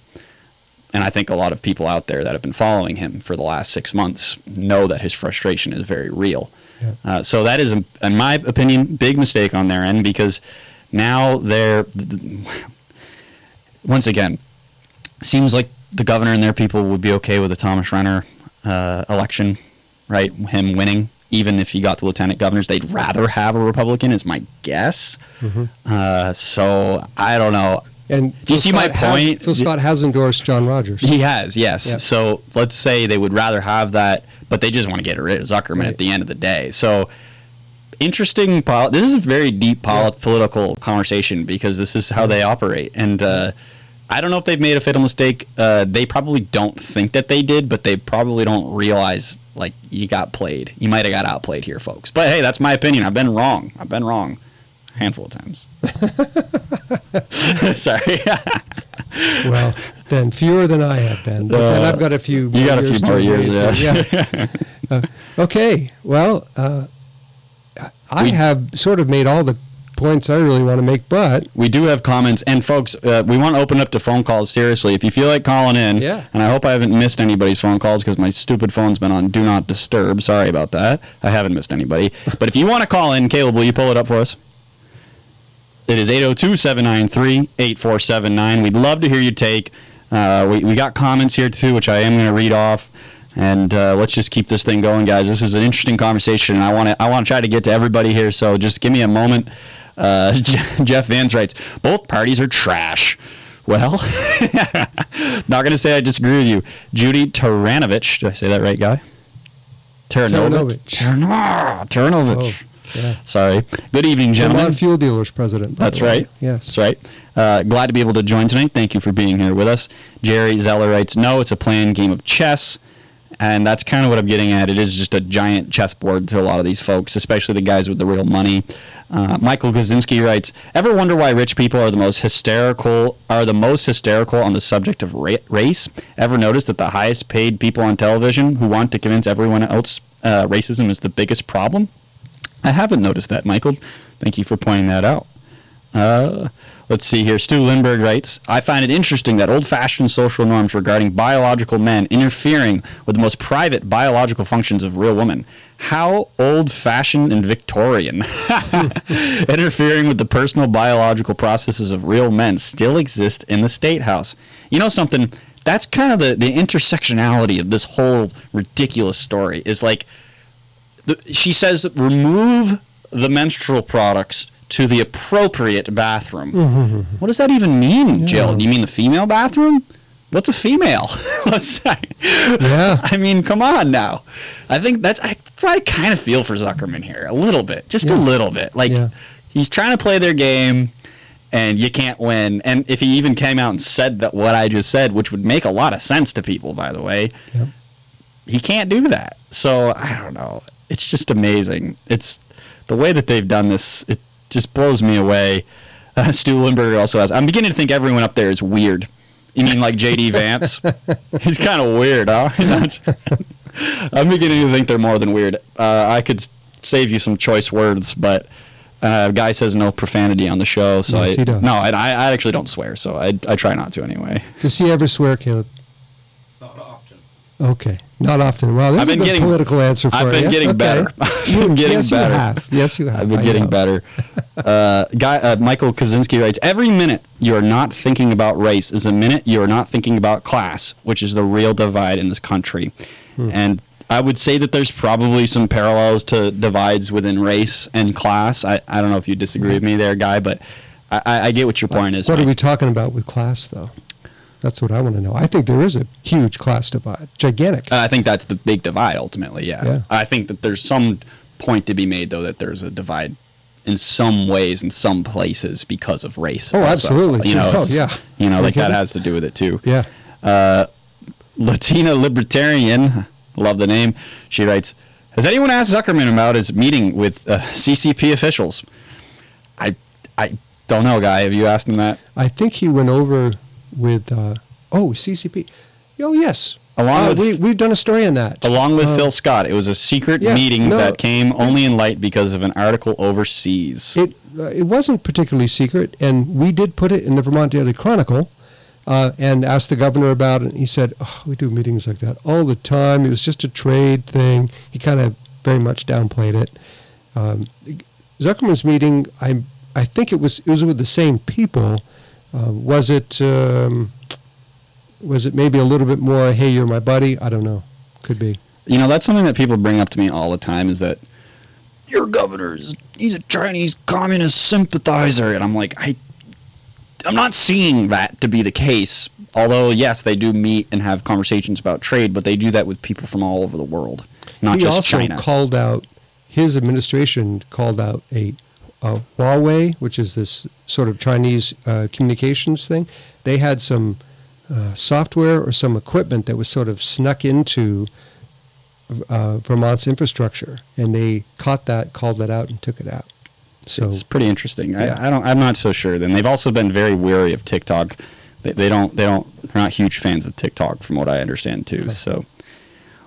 And I think a lot of people out there that have been following him for the last 6 months know that his frustration is very real. Yeah. So that is, in my opinion, big mistake on their end, because now once again, seems like the governor and their people would be okay with the Thomas Renner election, right? Him winning, even if he got the lieutenant governors. They'd rather have a Republican, is my guess. So I don't know. And do you see my point? Phil Scott has endorsed John Rogers. He has, yes. Yep. So let's say they would rather have that, but they just want to get rid of Zuckerman at the end of the day. So interesting. This is a very deep political conversation, because this is how they operate. And I don't know if they've made a fatal mistake. They probably don't think that they did, but they probably don't realize, like, you got played. You might have got outplayed here, folks. But hey, that's my opinion. I've been wrong. A handful of times. Sorry. Well, then fewer than I have been. But then I've got a few more years. You got a few more years, yeah. Okay. Well, I have sort of made all the points I really want to make, but we do have comments. And folks, we want to open up to phone calls, seriously. If you feel like calling in, and I hope I haven't missed anybody's phone calls, because my stupid phone's been on Do Not Disturb. Sorry about that. I haven't missed anybody. But if you want to call in, Caleb, will you pull it up for us? It is 802-793-8479. We'd love to hear your take. We got comments here, too, which I am going to read off. And let's just keep this thing going, guys. This is an interesting conversation, and I want to try to get to everybody here, so just give me a moment. Jeff Vance writes, both parties are trash. Well, not going to say I disagree with you. Judy Taranovich, did I say that right, guy? Taranovich. Taranovich. Oh, yeah. Sorry. Good evening, gentlemen. Vermont Fuel Dealers president. That's right. Yes. That's right. Glad to be able to join tonight. Thank you for being here with us. Jerry Zeller writes, no, it's a planned game of chess. And that's kind of what I'm getting at. It is just a giant chessboard to a lot of these folks, especially the guys with the real money. Michael Kaczynski writes, ever wonder why rich people are the most hysterical on the subject of race? Ever notice that the highest paid people on television who want to convince everyone else racism is the biggest problem? I haven't noticed that, Michael. Thank you for pointing that out. Let's see here. Stu Lindbergh writes, I find it interesting that old-fashioned social norms regarding biological men interfering with the most private biological functions of real women. How old-fashioned and Victorian. Interfering with the personal biological processes of real men still exist in the State House. You know something? That's kind of the intersectionality of this whole ridiculous story. Is like, she says, remove the menstrual products to the appropriate bathroom. What does that even mean, Jill? You mean the female bathroom? What's a female? I mean, come on now. I think I kind of feel for Zuckerman here a little bit, just a little bit. Like, he's trying to play their game, and you can't win. And if he even came out and said that what I just said, which would make a lot of sense to people, by the way, he can't do that. So I don't know. It's just amazing. It's the way that they've done this. It just blows me away. Stu Lindbergh also has, I'm beginning to think everyone up there is weird. You mean like J.D. Vance? He's kind of weird, huh? I'm beginning to think they're more than weird. I could save you some choice words, but guy says no profanity on the show. So yes, he does. No, I actually don't swear, so I try not to anyway. Does he ever swear, Caleb? Not often. Okay, not often. Well, there's a good political answer for you. I've been getting better. Yes, you have. Yes, you have. I've been getting better. Michael Kaczynski writes, every minute you are not thinking about race is a minute you are not thinking about class, which is the real divide in this country. And I would say that there's probably some parallels to divides within race and class. I don't know if you disagree with me there, Guy, but I get what your point is. What are we talking about with class, though? That's what I want to know. I think there is a huge class divide, gigantic. I think that's the big divide, ultimately, yeah. I think that there's some point to be made, though, that there's a divide in some ways, in some places, because of race. Oh, absolutely. You know, that has to do with it, too. Yeah. Latina Libertarian, love the name, she writes, has anyone asked Zuckerman about his meeting with CCP officials? I don't know, Guy. Have you asked him that? I think he went over with CCP. Oh, yes. We've done a story on that. Along with Phil Scott. It was a secret meeting that came only in light because of an article overseas. It wasn't particularly secret, and we did put it in the Vermont Daily Chronicle and asked the governor about it. And he said, we do meetings like that all the time. It was just a trade thing. He kind of very much downplayed it. Zuckerman's meeting, I think it was with the same people. Was it maybe a little bit more, hey, you're my buddy? I don't know. Could be. You know, that's something that people bring up to me all the time, is that your governor, he's a Chinese communist sympathizer. And I'm like, I'm not seeing that to be the case. Although, yes, they do meet and have conversations about trade, but they do that with people from all over the world, not just China. He also his administration called out a Huawei, which is this sort of Chinese communications thing. They had some software or some equipment that was sort of snuck into Vermont's infrastructure, and they caught that, called that out, and took it out. So it's pretty interesting. Yeah. I'm not so sure. Then they've also been very wary of TikTok. They're not huge fans of TikTok, from what I understand too. Okay. So.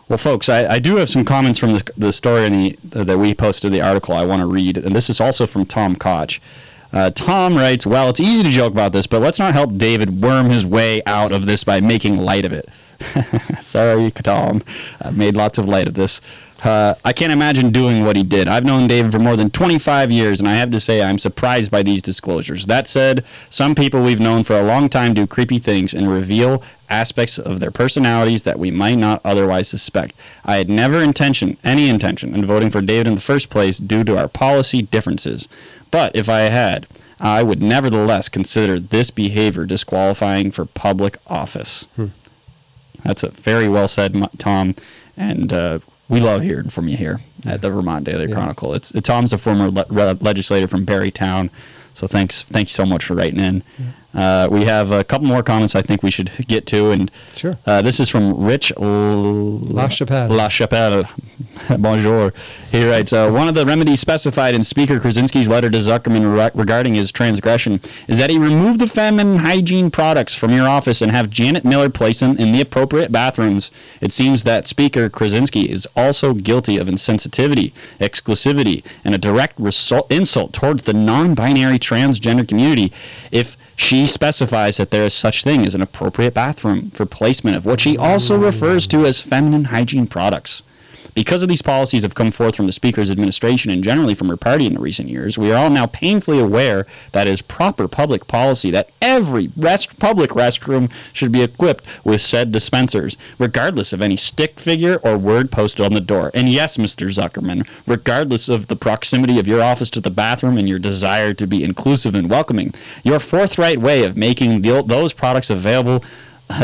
Well, folks, I do have some comments from the story that we posted, the article I want to read, and this is also from Tom Koch. Tom writes, well, it's easy to joke about this, but let's not help David worm his way out of this by making light of it. Sorry, Tom. I've made lots of light of this. I can't imagine doing what he did. I've known David for more than 25 years, and I have to say I'm surprised by these disclosures. That said, some people we've known for a long time do creepy things and reveal aspects of their personalities that we might not otherwise suspect. I had never any intention in voting for David in the first place due to our policy differences. But if I had, I would nevertheless consider this behavior disqualifying for public office. That's a very well said, Tom, and we love hearing from you here at the Vermont Daily Chronicle. Tom's a former legislator from Barrytown, so thank you so much for writing in. We have a couple more comments I think we should get to, and sure. This is from Rich LaChapelle. Bonjour. He writes, one of the remedies specified in Speaker Krasinski's letter to Zuckerman regarding his transgression is that he remove the feminine hygiene products from your office and have Janet Miller place them in the appropriate bathrooms. It seems that Speaker Krasinski is also guilty of insensitivity, exclusivity, and a direct insult towards the non-binary transgender community if she specifies that there is such thing as an appropriate bathroom for placement of what she also refers to as feminine hygiene products. Because of these policies have come forth from the Speaker's administration and generally from her party in the recent years, we are all now painfully aware that it is proper public policy that every public restroom should be equipped with said dispensers, regardless of any stick figure or word posted on the door. And yes, Mr. Zuckerman, regardless of the proximity of your office to the bathroom and your desire to be inclusive and welcoming, your forthright way of making those products available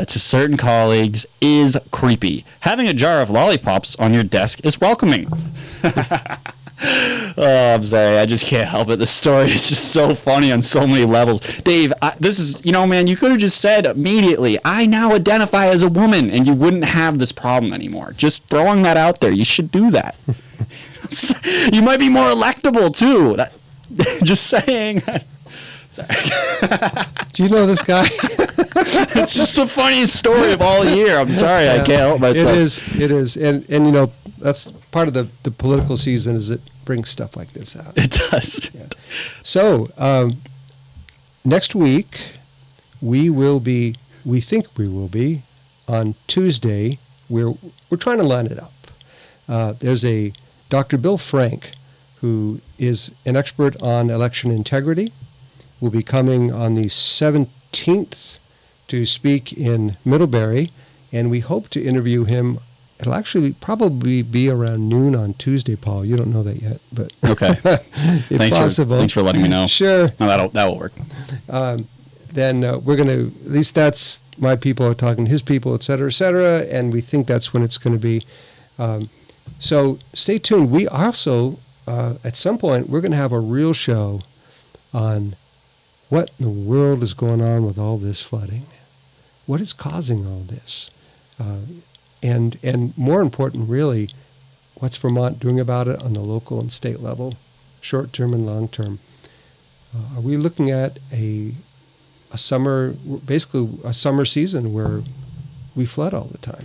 to certain colleagues is creepy. Having a jar of lollipops on your desk is welcoming. Oh, I'm sorry. I just can't help it. The story is just so funny on so many levels. Dave, this is, man, you could have just said immediately, I now identify as a woman, and you wouldn't have this problem anymore. Just throwing that out there. You should do that. You might be more electable, too. Just saying. Sorry. Do you know this guy? It's just the funniest story of all year. I'm sorry, I can't help myself. It is. And that's part of the political season, is it brings stuff like this out. It does. Yeah. So, next week, we think we will be, on Tuesday, we're trying to line it up. There's a Dr. Bill Frank, who is an expert on election integrity, will be coming on the 17th to speak in Middlebury, and we hope to interview him. It'll actually probably be around noon on Tuesday, Paul. You don't know that yet, but okay. if possible. Thanks for letting me know. Sure. No, that will work. Then we're going to, at least that's my people are talking to his people, et cetera, and we think that's when it's going to be. So stay tuned. We also, at some point, we're going to have a real show on what in the world is going on with all this flooding. What is causing all this? And more important, really, what's Vermont doing about it on the local and state level, short-term and long-term? Are we looking at a summer, basically a summer season where we flood all the time?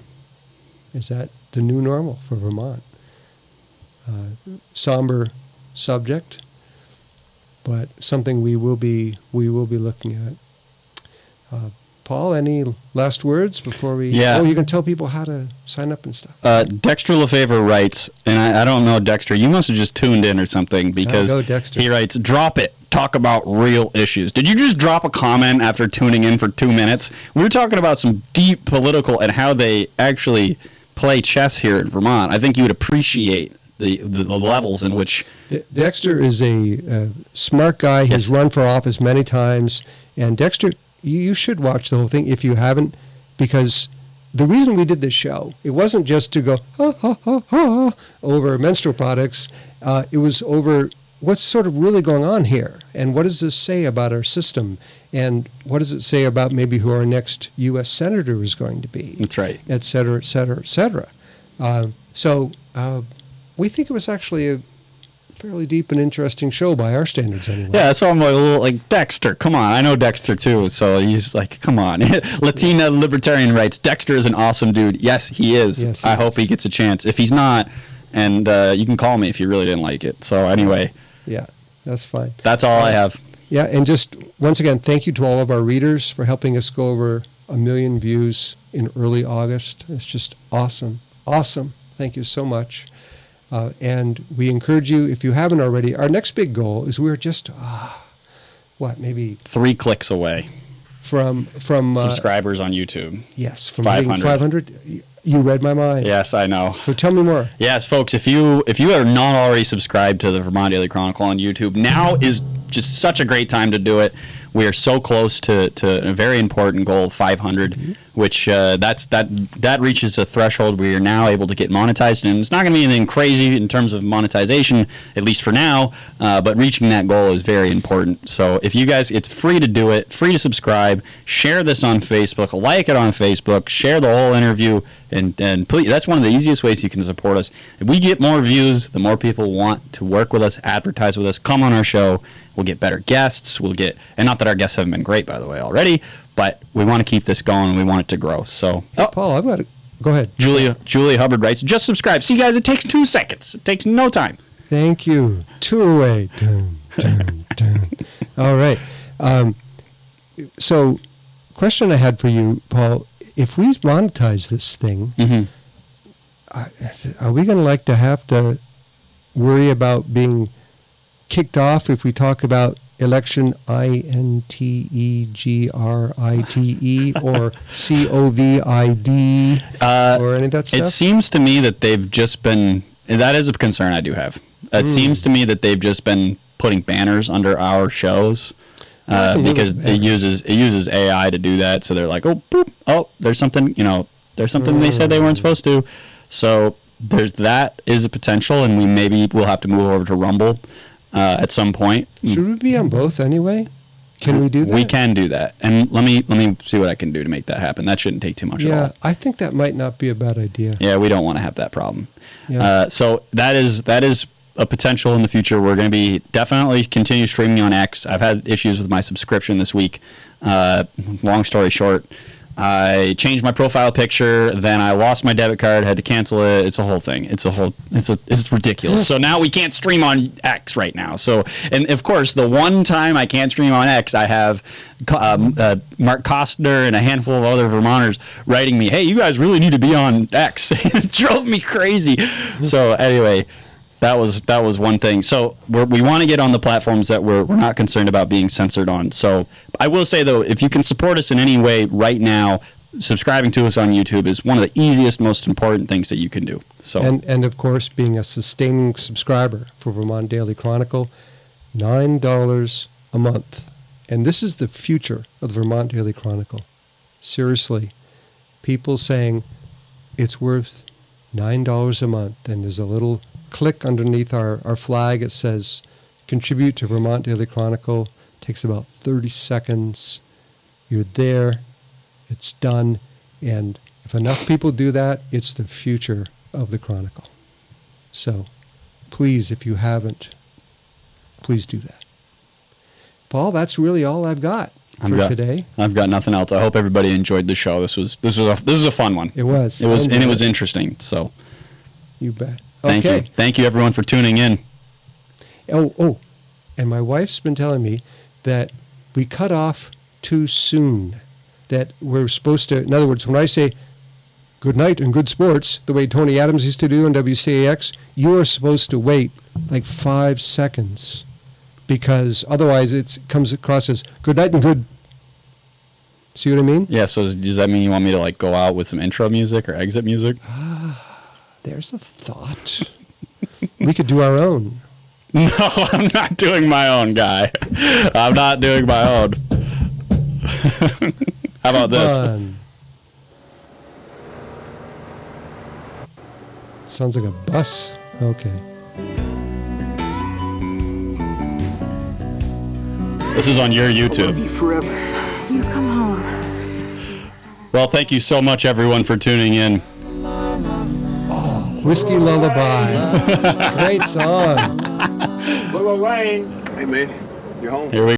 Is that the new normal for Vermont? Somber subject, but something we will be looking at. Paul, any last words before we... Yeah. Oh, you can tell people how to sign up and stuff. Dexter Lefevre writes, and I don't know, Dexter, you must have just tuned in or something, because go, Dexter. He writes, drop it. Talk about real issues. Did you just drop a comment after tuning in for 2 minutes? We were talking about some deep political and how they actually play chess here in Vermont. I think you would appreciate the levels in which... Dexter is a smart guy. He's run for office many times. And Dexter... You should watch the whole thing if you haven't, because the reason we did this show, it wasn't just to go ha ha ha ha over menstrual products. It was over what's sort of really going on here, and what does this say about our system, and what does it say about maybe who our next U.S. senator is going to be. That's right. Et cetera, et cetera, et cetera. So we think it was actually a fairly deep and interesting show by our standards anyway. Yeah, that's why I'm a little like, Dexter, come on. I know Dexter too, so he's like, come on. Latina Libertarian writes, Dexter is an awesome dude. Yes, he is. Yes, I hope he gets a chance. If he's not, and you can call me if you really didn't like it. So anyway. Yeah, that's fine. That's all I have. Yeah, and just once again, thank you to all of our readers for helping us go over 1 million views in early August. It's just awesome. Awesome. Thank you so much. And we encourage you, if you haven't already, our next big goal is we're just, maybe 3 clicks away from subscribers on YouTube. Yes, from 500. 500. You read my mind. Yes, I know. So tell me more. Yes, folks, if you are not already subscribed to the Vermont Daily Chronicle on YouTube, now is just such a great time to do it. We are so close to a very important goal of 500, which that reaches a threshold where you're now able to get monetized. And it's not going to be anything crazy in terms of monetization, at least for now, but reaching that goal is very important. So if you guys, it's free to do it, free to subscribe, share this on Facebook, like it on Facebook, share the whole interview, and please, that's one of the easiest ways you can support us. If we get more views, the more people want to work with us, advertise with us, come on our show. We'll get better guests. And not that our guests haven't been great, by the way, already, but we want to keep this going. We want it to grow. So, Paul, I've got to go ahead. Julia Hubbard writes, just subscribe. See, guys, it takes 2 seconds. It takes no time. Thank you. 2 away. Dun, dun, dun. All right. So, question I had for you, Paul. If we monetize this thing, are we going to have to worry about being kicked off if we talk about election INTEGRITE or COVID or any of that stuff? It seems to me that they've just been, and that is a concern I do have. It seems to me that they've just been putting banners under our shows because it uses AI to do that. So they're like, oh, boop, there's something, there's something they said they weren't supposed to. So that is a potential, and we'll have to move over to Rumble. At some point. Should we be on both anyway? Can we do that? We can do that. And let me see what I can do to make that happen. That shouldn't take too much at all. Yeah, I think that might not be a bad idea. Yeah, we don't want to have that problem. Yeah. So that is a potential in the future. We're going to be definitely continue streaming on X. I've had issues with my subscription this week. Long story short, I changed my profile picture, then I lost my debit card, had to cancel it. It's a whole thing. It's ridiculous. So now we can't stream on X right now. So, and of course, the one time I can't stream on X, I have Mark Costner and a handful of other Vermonters writing me, "Hey, you guys really need to be on X." It drove me crazy. So anyway, that was one thing. So we want to get on the platforms that we're not concerned about being censored on. So I will say, though, if you can support us in any way right now, subscribing to us on YouTube is one of the easiest, most important things that you can do. So and of course, being a sustaining subscriber for Vermont Daily Chronicle, $9 a month. And this is the future of the Vermont Daily Chronicle. Seriously, people saying it's worth $9 a month, and there's a little click underneath our flag. It says contribute to Vermont Daily Chronicle. It takes about 30 seconds. You're there. It's done. And if enough people do that, it's the future of the Chronicle. So please, if you haven't, please do that. Paul, that's really all I've got for today. I've got nothing else. I hope everybody enjoyed the show. This was a fun one. It was. It was interesting. So you bet. Thank you. Thank you, everyone, for tuning in. Oh, and my wife's been telling me that we cut off too soon, that we're supposed to, in other words, when I say good night and good sports, the way Tony Adams used to do on WCAX, you are supposed to wait like 5 seconds, because otherwise it comes across as good night and good. See what I mean? Yeah, so does that mean you want me to go out with some intro music or exit music? There's a thought. We could do our own. No, I'm not doing my own, guy. I'm not doing my own. How about this? Sounds like a bus. Okay. This is on your YouTube. I love you forever. You come home. Well, thank you so much, everyone, for tuning in. Whiskey Lullaby. Great song. Little Wayne. Hey, man, you're home. Here we